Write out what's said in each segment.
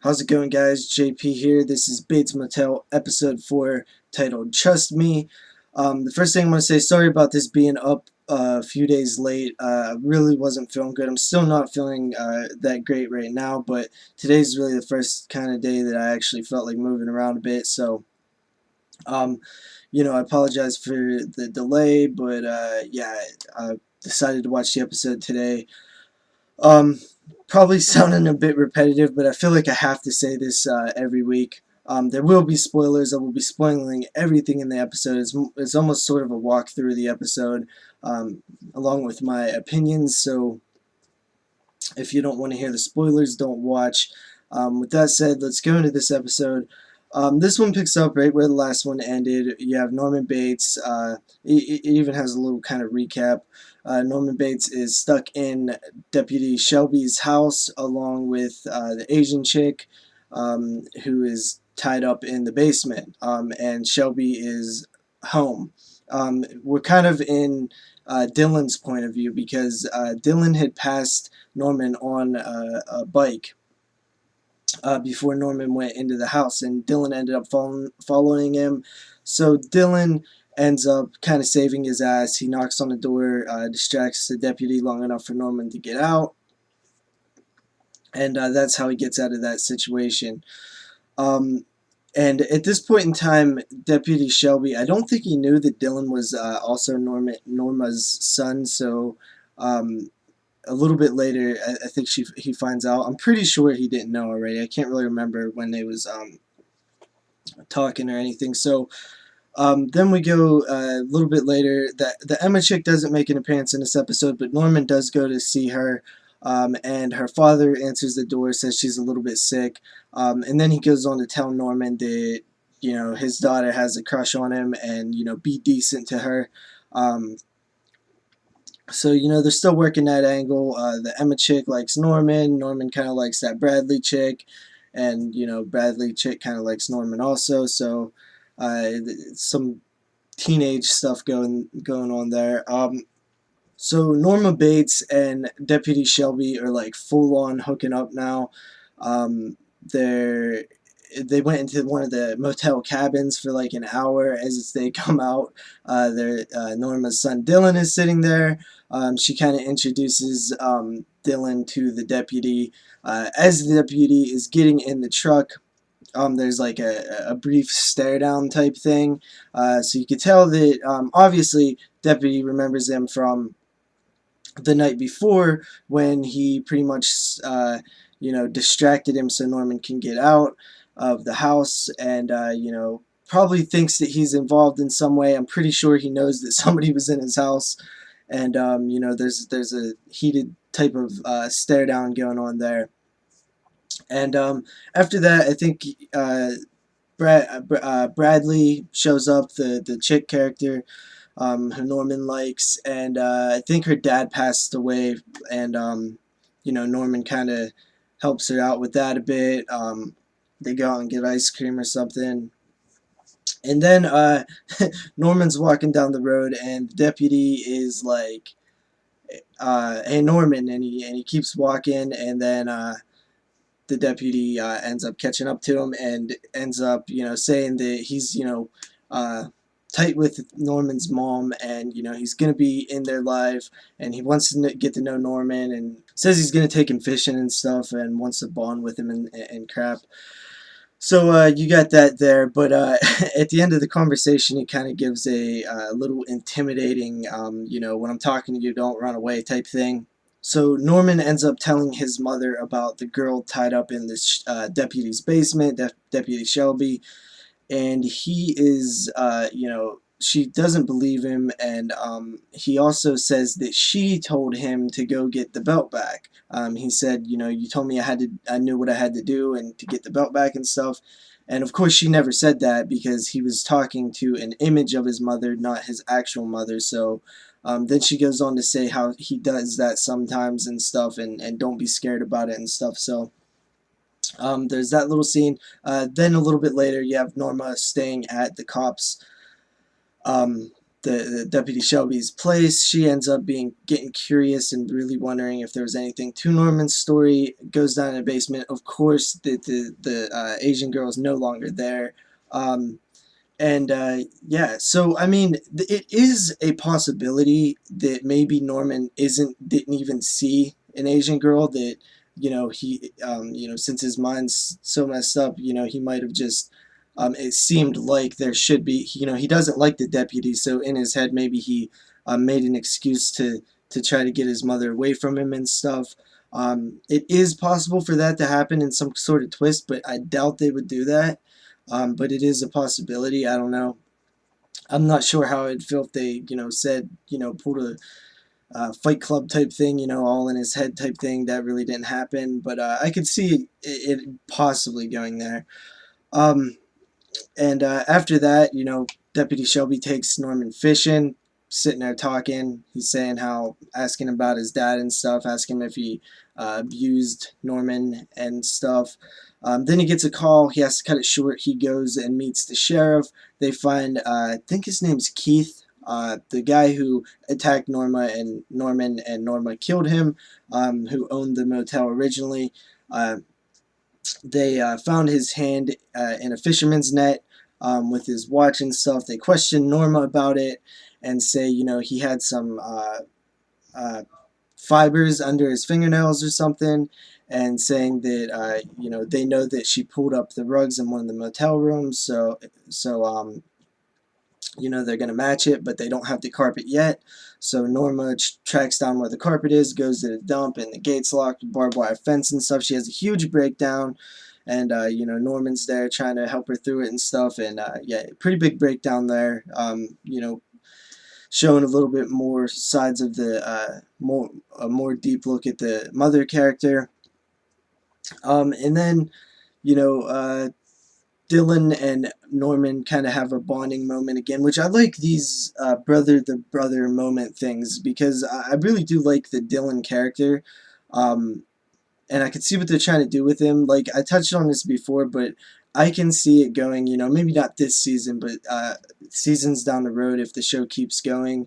How's it going, guys? JP here. This is Bates Motel episode 4 titled Trust Me. The first thing I'm going to say, sorry about this being up a few days late. I really wasn't feeling good. I'm still not feeling that great right now, but today's really the first kind of day that I actually felt like moving around a bit. So, um, I apologize for the delay, but yeah, I decided to watch the episode today. Um, Probably sounding a bit repetitive, but I feel like I have to say this every week. There will be spoilers. I will be spoiling everything in the episode. It's almost sort of a walkthrough of the episode, along with my opinions. So if you don't want to hear the spoilers, don't watch. With that said, let's go into this episode. This one picks up right where the last one ended. You have Norman Bates. It even has a little kind of recap. Norman Bates is stuck in Deputy Shelby's house along with the Asian chick who is tied up in the basement. And Shelby is home. We're kind of in Dylan's point of view because Dylan had passed Norman on a bike before Norman went into the house, and Dylan ended up following him. So Dylan ends up kind of saving his ass. He knocks on the door, distracts the deputy long enough for Norman to get out, and that's how he gets out of that situation. Um, and at this point in time, Deputy Shelby, I don't think he knew that Dylan was also Norma's son, so a little bit later, I think he finds out. I'm pretty sure he didn't know already. I can't really remember when they was talking or anything. So then we go a little bit later. The Emma chick doesn't make an appearance in this episode, but Norman does go to see her. And her father answers the door, says she's a little bit sick. And then he goes on to tell Norman that, his daughter has a crush on him and, be decent to her. So, they're still working that angle. The Emma chick likes Norman. Norman kind of likes that Bradley chick. And, Bradley chick kind of likes Norman also. So, some teenage stuff going on there. So Norma Bates and Deputy Shelby are like full on hooking up now. They went into one of the motel cabins for like an hour. As they come out, Norma's son Dylan is sitting there. She kind of introduces Dylan to the deputy. As the deputy is getting in the truck, there's like a brief stare down type thing. So you could tell that obviously Deputy remembers him from the night before when he pretty much distracted him so Norman can get out of the house, and probably thinks that he's involved in some way. I'm pretty sure he knows that somebody was in his house, and there's a heated type of stare down going on there. And after that, I think Bradley shows up, the chick character who Norman likes, and I think her dad passed away, and Norman kind of helps her out with that a bit. They go out and get ice cream or something. And then Norman's walking down the road, and the deputy is like, "Hey, Norman," and he keeps walking, and then the deputy ends up catching up to him and ends up, saying that he's, uh, tight with Norman's mom, and he's gonna be in their life, and he wants to get to know Norman, and says he's gonna take him fishing and stuff, and wants to bond with him and crap. So you got that there, but at the end of the conversation, he kind of gives a little intimidating, when I'm talking to you, don't run away type thing. So Norman ends up telling his mother about the girl tied up in this deputy's basement, Deputy Shelby, and he is, she doesn't believe him, and he also says that she told him to go get the belt back. He said, you told me I knew what I had to do and to get the belt back and stuff. And of course, she never said that because he was talking to an image of his mother, not his actual mother. So then she goes on to say how he does that sometimes and stuff, and don't be scared about it and stuff. So there's that little scene. Then a little bit later, you have Norma staying at the cops' the Deputy Shelby's place. She ends up getting curious and really wondering if there was anything to Norman's story. Goes down in the basement. Of course, the Asian girl is no longer there. Um, and yeah, so I mean, it is a possibility that maybe Norman didn't even see an Asian girl, that since his mind's so messed up, he might have just it seemed like there should be, he doesn't like the deputy, so in his head maybe he made an excuse to try to get his mother away from him and stuff. It is possible for that to happen in some sort of twist, but I doubt they would do that. But it is a possibility. I don't know. I'm not sure how I'd feel if they, pulled a Fight Club type thing, all in his head type thing. That really didn't happen, but I could see it possibly going there. Um, and after that, Deputy Shelby takes Norman fishing, sitting there talking. He's saying asking about his dad and stuff, asking him if he abused Norman and stuff. Then he gets a call. He has to cut it short. He goes and meets the sheriff. They find, I think his name's Keith, the guy who attacked Norman, and Norma killed him, who owned the motel originally. They found his hand in a fisherman's net with his watch and stuff. They question Norma about it and say, he had some fibers under his fingernails or something, and saying that, they know that she pulled up the rugs in one of the motel rooms, so they're going to match it, but they don't have the carpet yet. So Norma tracks down where the carpet is, goes to the dump, and the gate's locked with barbed wire fence and stuff. She has a huge breakdown, and, Norman's there trying to help her through it and stuff, and, yeah, pretty big breakdown there, showing a little bit more sides of a more deep look at the mother character. And then, Dylan and Norman kind of have a bonding moment again, which I like these brother to brother moment things, because I really do like the Dylan character, and I can see what they're trying to do with him. Like, I touched on this before, but I can see it going, maybe not this season, but seasons down the road, if the show keeps going.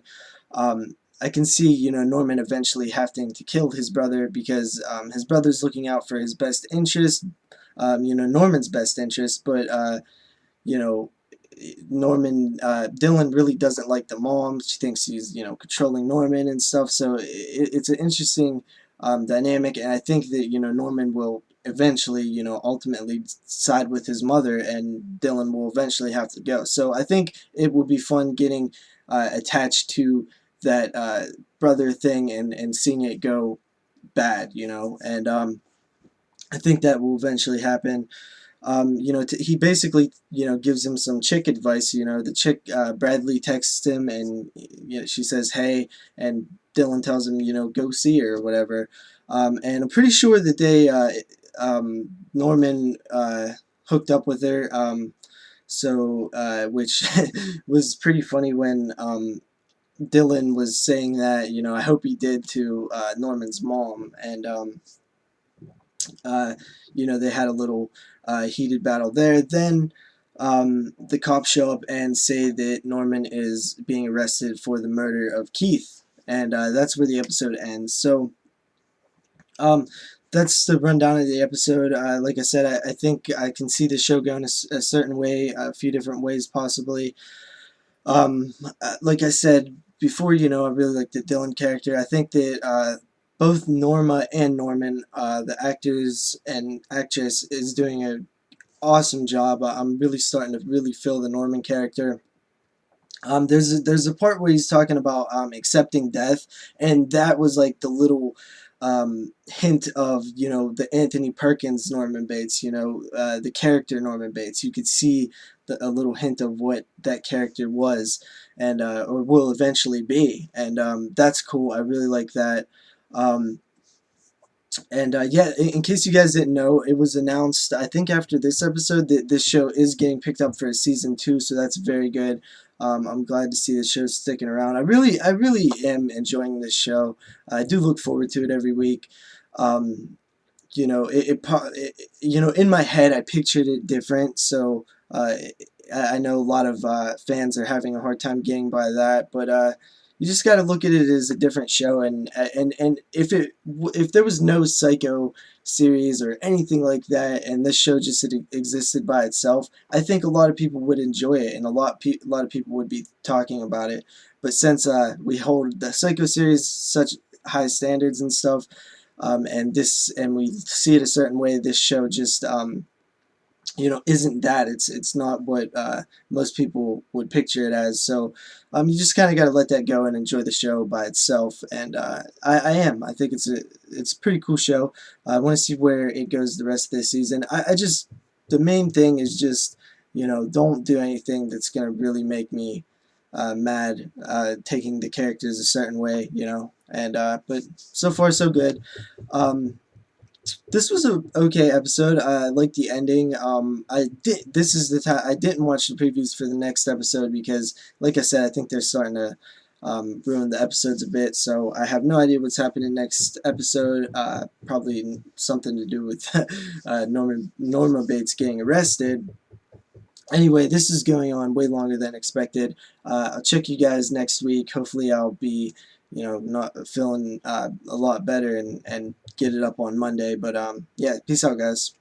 I can see, Norman eventually having to kill his brother, because his brother's looking out for his best interest, Norman's best interest, but, Dylan really doesn't like the mom. She thinks he's, controlling Norman and stuff, so it's an interesting dynamic, and I think that, Norman will eventually, ultimately side with his mother, and Dylan will eventually have to go. So I think it will be fun getting attached to that brother thing, and seeing it go bad, and I think that will eventually happen. He basically, gives him some chick advice. The chick, Bradley texts him, and she says, hey, and Dylan tells him, go see her or whatever. And I'm pretty sure that Norman hooked up with her, which was pretty funny when Dylan was saying that, I hope he did, to Norman's mom, and they had a little heated battle there. Then the cops show up and say that Norman is being arrested for the murder of Keith, and that's where the episode ends. So that's the rundown of the episode. Like I said, I think I can see the show going a certain way, a few different ways possibly. Like I said before, I really like the Dylan character. I think that both Norma and Norman, the actors and actress, is doing an awesome job. I'm really starting to really feel the Norman character. There's a part where he's talking about accepting death, and that was like the little hint of, the Anthony Perkins Norman Bates, the character Norman Bates. You could see a little hint of what that character was, and or will eventually be, and that's cool. I really like that. And yeah, in case you guys didn't know, it was announced, I think after this episode, that this show is getting picked up for a season 2, so that's very good. I'm glad to see the show sticking around. I really am enjoying this show. I do look forward to it every week. In my head, I pictured it different, so I know a lot of fans are having a hard time getting by that, but you just got to look at it as a different show. And if there was no Psycho series or anything like that, and this show just had existed by itself, I think a lot of people would enjoy it, and a lot of people would be talking about it. But since we hold the Psycho series such high standards and stuff, and we see it a certain way, this show just isn't that. It's not what most people would picture it as. So you just kind of got to let that go and enjoy the show by itself. And I am. I think it's a pretty cool show. I want to see where it goes the rest of this season. I just the main thing is just don't do anything that's gonna really make me mad. Taking the characters a certain way, and but so far so good. This was a okay episode. I liked the ending. I did. This is the time I didn't watch the previews for the next episode because, like I said, I think they're starting to ruin the episodes a bit. So I have no idea what's happening next episode. Probably something to do with Norma Bates getting arrested. Anyway, this is going on way longer than expected. I'll check you guys next week. Hopefully, I'll be, not feeling a lot better and get it up on Monday. But yeah, peace out, guys.